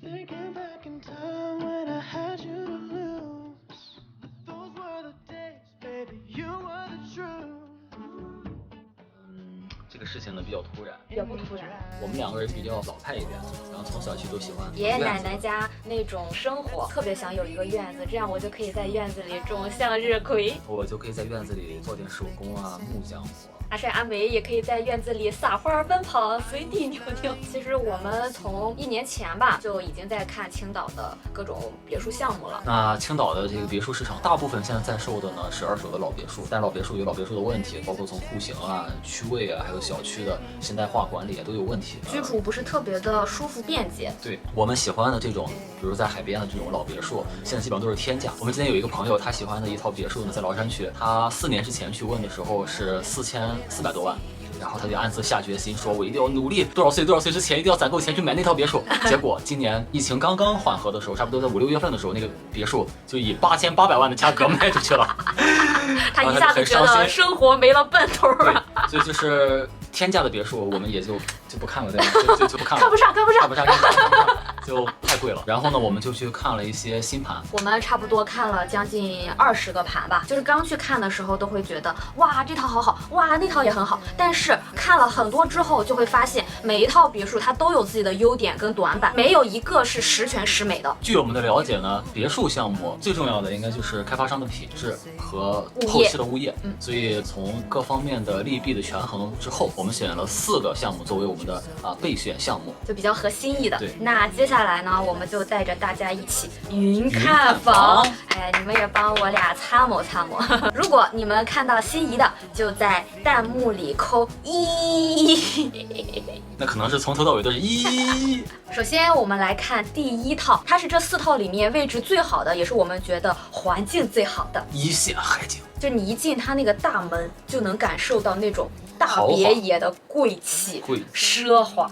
Thinking back in time when I had you to lose. Those were the days, baby, you were the truth. 这个事情呢比较突然，比较不突然。我们两个人比较老派一点，然后从小就都喜欢爷爷奶奶家那种生活，特别想有一个院子，这样我就可以在院子里种向日葵，我就可以在院子里做点手工啊、木匠活。阿帅阿梅也可以在院子里撒欢儿奔跑，随地扭扭。其实我们从1年前吧就已经在看青岛的各种别墅项目了。那青岛的这个别墅市场，大部分现在在售的呢是二手的老别墅，但是老别墅有老别墅的问题，包括从户型啊、区位啊，还有小区的现代化管理都有问题，居住不是特别的舒服便捷。对我们喜欢的这种，比如在海边的这种老别墅，现在基本上都是天价。我们今天有一个朋友，他喜欢的一套别墅呢，在崂山区，他4年之前去问的时候是4400多万。然后他就暗自下决心说，我一定要努力，多少岁之前一定要攒够钱去买那套别墅。结果今年疫情刚刚缓和的时候，差不多在5、6月份的时候，那个别墅就以8800万的价格卖出去了。他一下子觉得生活没了奔头了。所以就是天价的别墅，我们也就不看了，对吧？就不看了，看不上，就太贵了。然后呢，我们就去看了一些新盘，我们差不多看了将近20个盘吧。就是刚去看的时候都会觉得，哇，这套好好，哇，那套也很好。但是看了很多之后，就会发现每一套别墅它都有自己的优点跟短板，没有一个是十全十美的。据我们的了解呢，别墅项目最重要的应该就是开发商的品质和后期的物业。所以从各方面的利弊的权衡之后，我们选了4个项目作为我们的备选项目，就比较合心意的。对，那接下来呢，我们就带着大家一起云看房。哎，你们也帮我俩参谋参谋。如果你们看到心仪的，就在弹幕里扣1。那可能是从头到尾都是1。首先我们来看第1套，它是这4套里面位置最好的，也是我们觉得环境最好的一线海景。就你一进它那个大门，就能感受到那种大别野的贵气、奢华，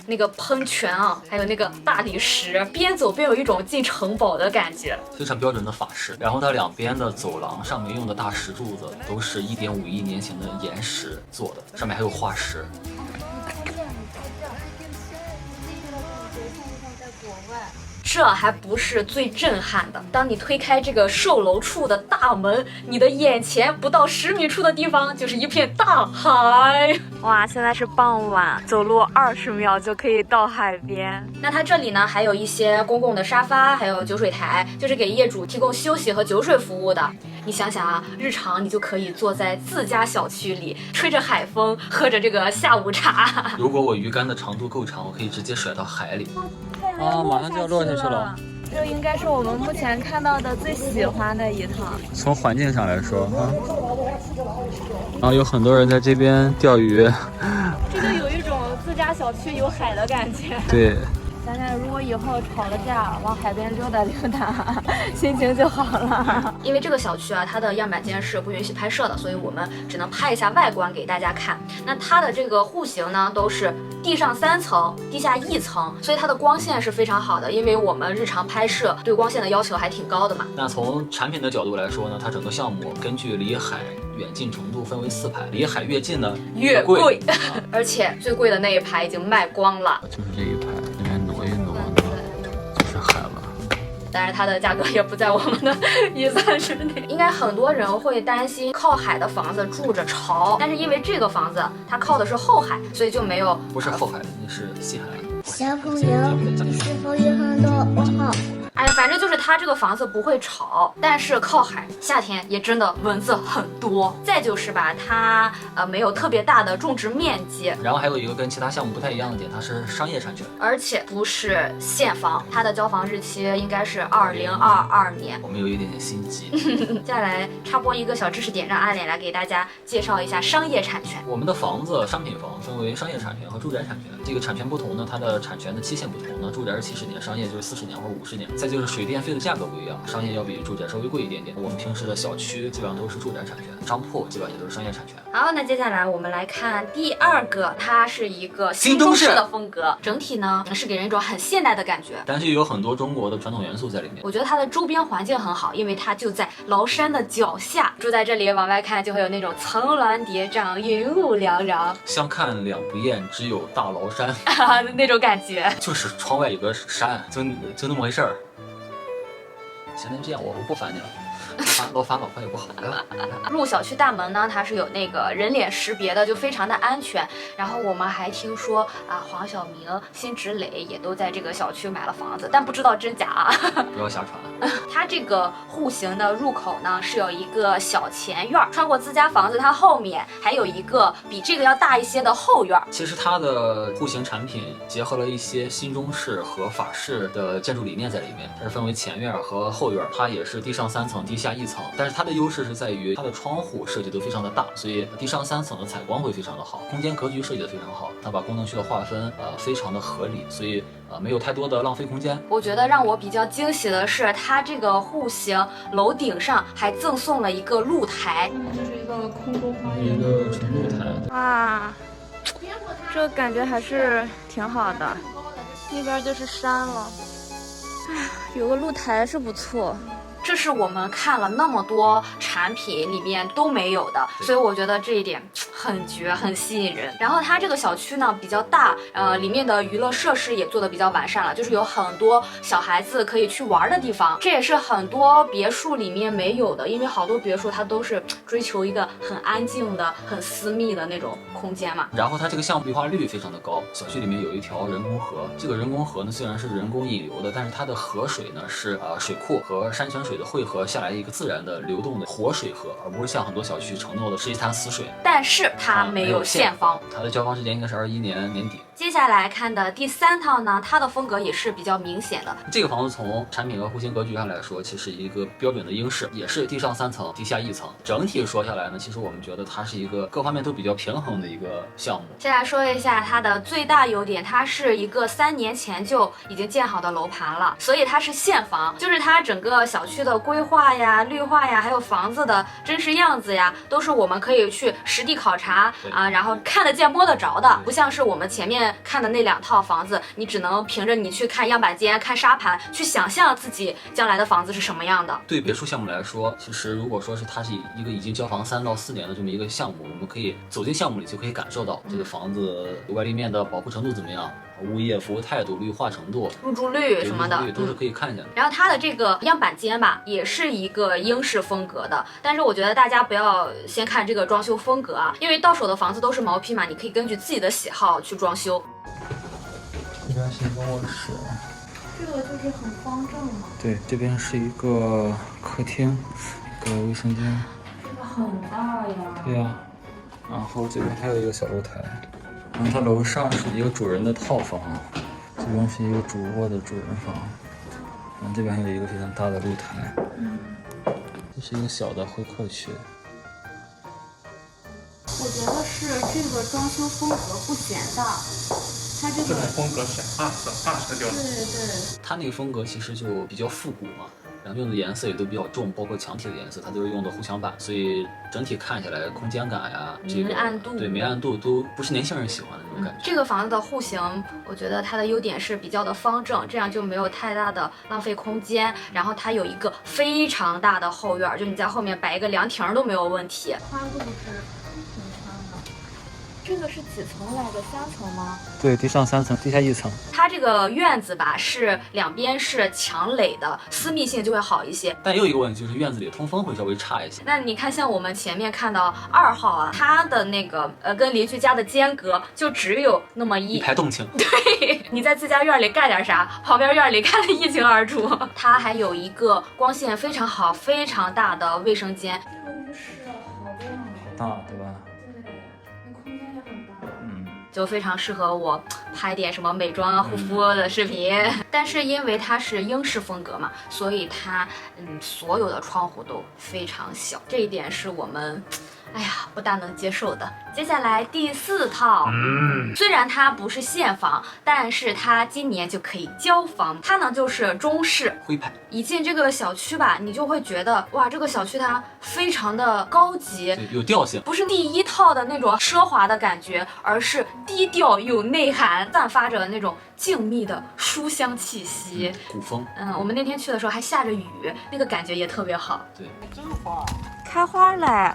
那个喷泉啊，还有那个大理石，边走边有一种进城堡的感觉，非常标准的法式。然后它两边的走廊上面用的大石柱子都是1.5亿年前的岩石做的，上面还有化石。这还不是最震撼的，当你推开这个售楼处的大门，你的眼前不到10米处的地方就是一片大海。哇，现在是傍晚，走路20秒就可以到海边。那它这里呢，还有一些公共的沙发，还有酒水台，就是给业主提供休息和酒水服务的。你想想啊，日常你就可以坐在自家小区里，吹着海风，喝着这个下午茶。如果我鱼竿的长度够长，我可以直接甩到海里。马上就要落下去了。这应该是我们目前看到的最喜欢的一套。从环境上来说，然后有很多人在这边钓鱼。这就有一种自家小区有海的感觉。对。想想如果以后吵了架，往海边溜达溜达，心情就好了。因为这个小区啊，它的样板间是不允许拍摄的，所以我们只能拍一下外观给大家看。那它的这个户型呢，都是地上3层，地下1层，所以它的光线是非常好的。因为我们日常拍摄对光线的要求还挺高的嘛。那从产品的角度来说呢，它整个项目根据离海远近程度分为4排，离海越近呢越贵，而且最贵的那一排已经卖光了，就是这一排，那边挪一挪呢，就是海了。但是它的价格也不在我们的预算之内。应该很多人会担心靠海的房子住着潮，但是因为这个房子它靠的是后海，所以就没有。不是后海，那是西海岸。小朋友，你是否有很多问号？哎，反正就是它这个房子不会吵，但是靠海，夏天也真的蚊子很多。再就是吧，它没有特别大的种植面积。然后还有一个跟其他项目不太一样的点，它是商业产权，而且不是现房，它的交房日期应该是2022年。我们有一点点心急。接下来插播一个小知识点，让阿脸来给大家介绍一下商业产权。我们的房子商品房分为商业产权和住宅产权，这个产权不同呢，它的产权的期限不同呢，住宅是70年，商业就是40年或者50年。再就是水电费的价格不一样，商业要比住宅稍微贵一点点。我们平时的小区基本上都是住宅产权，商铺基本上也都是商业产权。好，那接下来我们来看第2个，它是一个新中式的风格，整体呢是给人一种很现代的感觉，但是有很多中国的传统元素在里面。我觉得它的周边环境很好，因为它就在崂山的脚下，住在这里往外看就会有那种层峦叠嶂、云雾缭绕，相看两不厌，只有大崂山那种感觉。就是窗外有个山，就那么回事儿。行，那就这样，我不烦你了。老反老快也不好。入小区大门呢，它是有那个人脸识别的，就非常的安全。然后我们还听说啊，黄晓明、辛芷蕾也都在这个小区买了房子，但不知道真假啊。不要瞎传。它这个户型的入口呢是有一个小前院，穿过自家房子，它后面还有一个比这个要大一些的后院。其实它的户型产品结合了一些新中式和法式的建筑理念在里面，它是分为前院和后院，它也是地上3层，地下1层。但是它的优势是在于它的窗户设计都非常的大，所以地上3层的采光会非常的好，空间格局设计的非常好，它把功能区的划分非常的合理，所以没有太多的浪费空间。我觉得让我比较惊喜的是，它这个户型楼顶上还赠送了一个露台，这是一个空中花园，一个纯露台。哇，这感觉还是挺好的。那边就是山了，唉，有个露台是不错。这是我们看了那么多产品里面都没有的，所以我觉得这一点很绝，很吸引人。然后它这个小区呢比较大，里面的娱乐设施也做的比较完善了，就是有很多小孩子可以去玩的地方，这也是很多别墅里面没有的，因为好多别墅它都是追求一个很安静的、很私密的那种空间嘛。然后它这个项目绿化率非常的高，小区里面有一条人工河，这个人工河呢虽然是人工引流的，但是它的河水呢是水库和山泉水的汇合下来一个自然的流动的活水河，而不是像很多小区承诺的是一潭死水。但是它没有限方，它的交房时间应该是21年年底。接下来看的第3套呢，它的风格也是比较明显的。这个房子从产品和户型格局上来说，其实一个标准的英式，也是地上3层，地下1层。整体说下来呢，其实我们觉得它是一个各方面都比较平衡的一个项目。先来说一下它的最大优点，它是一个3年前就已经建好的楼盘了，所以它是现房，就是它整个小区的规划呀、绿化呀，还有房子的真实样子呀，都是我们可以去实地考察然后看得见摸得着的，不像是我们前面看的那2套房子，你只能凭着你去看样板间、看沙盘，去想象自己将来的房子是什么样的。对别墅项目来说，其实如果说是它是一个已经交房3到4年的这么一个项目，我们可以走进项目里就可以感受到这个房子外立面的保护程度怎么样，物业服务态度、绿化程度、入住率什么的都是可以看见的。然后它的这个样板间吧，也是一个英式风格的，但是我觉得大家不要先看这个装修风格啊，因为到手的房子都是毛坯嘛，你可以根据自己的喜好去装修。这边是一个卧室，这个就是很方正嘛。对，这边是一个客厅，一个卫生间。这个很大呀。对呀，然后这边还有一个小露台，然后它楼上是一个主人的套房，这边是一个主卧的主人房，然后这边还有一个非常大的露台，这是一个小的会客区。我觉得是这个装修风格不显大，它这个风格是二十调。对，它那个风格其实就比较复古嘛，然后用的颜色也都比较重，包括墙体的颜色，它都是用的护墙板，所以整体看起来空间感呀，这个明暗度，对明暗度都不是年轻人喜欢的那种感觉。这个房子的户型，我觉得它的优点是比较的方正，这样就没有太大的浪费空间。然后它有一个非常大的后院，就你在后面摆一个凉亭都没有问题。花布置挺香的。这个是几层来着？3层吗？对，地上3层，地下1层。它这个院子吧，是两边是墙垒的，私密性就会好一些。但也有一个问题，就是院子里通风会稍微差一些。那你看，像我们前面看到2号啊，它的那个跟邻居家的间隔就只有那么一排动静。对，你在自家院里干点啥，旁边院里看得一清二楚。它还有一个光线非常好、非常大的卫生间。这个浴室好亮啊，大对吧？就非常适合我拍点什么美妆啊、护肤的视频。但是因为它是英式风格嘛，所以它所有的窗户都非常小，这一点是我们哎呀，不大能接受的。接下来第4套，虽然它不是现房，但是它今年就可以交房。它呢就是中式徽派。一进这个小区吧，你就会觉得哇，这个小区它非常的高级，对，有调性，不是第1套的那种奢华的感觉，而是低调有内涵，散发着那种静谧的书香气息。古风。我们那天去的时候还下着雨，那个感觉也特别好。对，真花，开花嘞！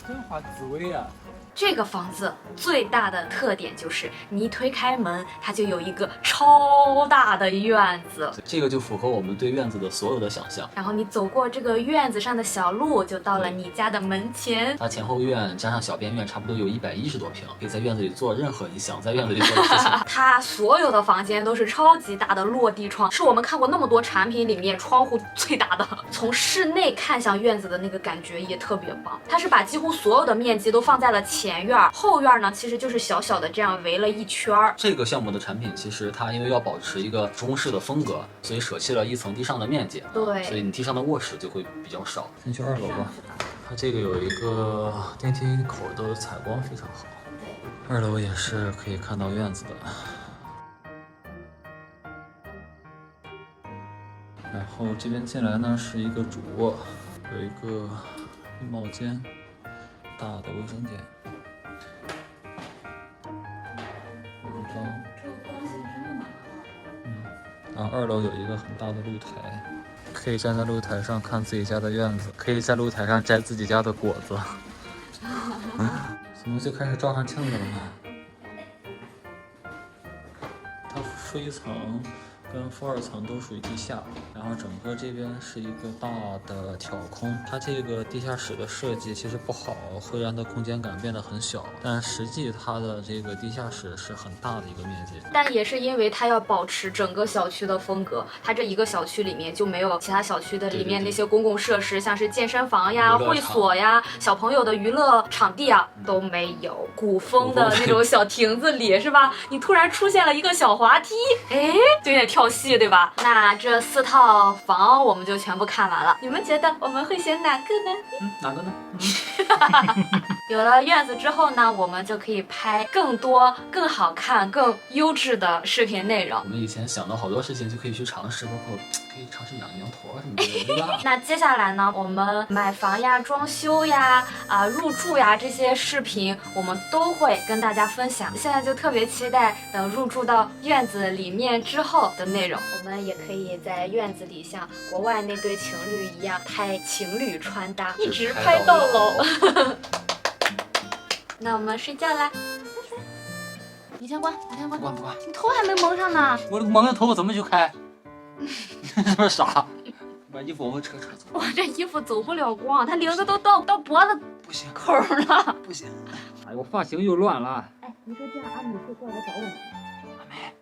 真花紫薇啊！这个房子最大的特点就是你一推开门，它就有一个超大的院子，这个就符合我们对院子的所有的想象。然后你走过这个院子上的小路，就到了你家的门前。它前后院加上小边院，差不多有110多平，可以在院子里做任何你想在院子里做的事情。它所有的房间都是超级大的落地窗，是我们看过那么多产品里面窗户最大的。从室内看向院子的那个感觉也特别棒。它是把几乎所有的面积都放在了前院，后院呢其实就是小小的这样围了一圈儿。这个项目的产品其实它因为要保持一个中式的风格，所以舍弃了一层地上的面积。对，所以你地上的卧室就会比较少。先去2楼吧。它这个有一个电梯口的采光非常好。2楼也是可以看到院子的。然后这边进来呢是一个主卧，有一个衣帽间，大的卫生间。然后2楼有一个很大的露台，可以站在露台上看自己家的院子，可以在露台上摘自己家的果子。怎么就开始照上镜子了呢？它负1层跟负2层都属于地下，然后整个这边是一个大的挑空。它这个地下室的设计其实不好，会让它空间感变得很小，但实际它的这个地下室是很大的一个面积。但也是因为它要保持整个小区的风格，它这一个小区里面就没有其他小区的里面那些公共设施，像是健身房呀、会所呀、小朋友的娱乐场地啊都没有。古风的那种小亭子里是吧？你突然出现了一个小滑梯，哎，就有点跳戏，对吧？那这4套房我们就全部看完了，你们觉得我们会选哪个呢？哪个呢？有了院子之后呢，我们就可以拍更多、更好看、更优质的视频内容。我们以前想到好多事情就可以去尝试，包括可以尝试养羊驼什么的，对吧？那接下来呢，我们买房呀、装修呀、入住呀这些视频，我们都会跟大家分享。现在就特别期待等入住到院子里面之后的内容。我们也可以在院子里像国外那对情侣一样拍情侣穿搭，一直拍到老。那我们睡觉啦。你先关，你先关。不关不关，你头还没蒙上呢。我蒙着头发怎么去开？你是不是傻？把衣服往后扯扯走。我这衣服走不了光，它领子都到脖子不行口了。不行。哎，我发型又乱了。哎，你说这样阿米会过来找我吗？阿梅。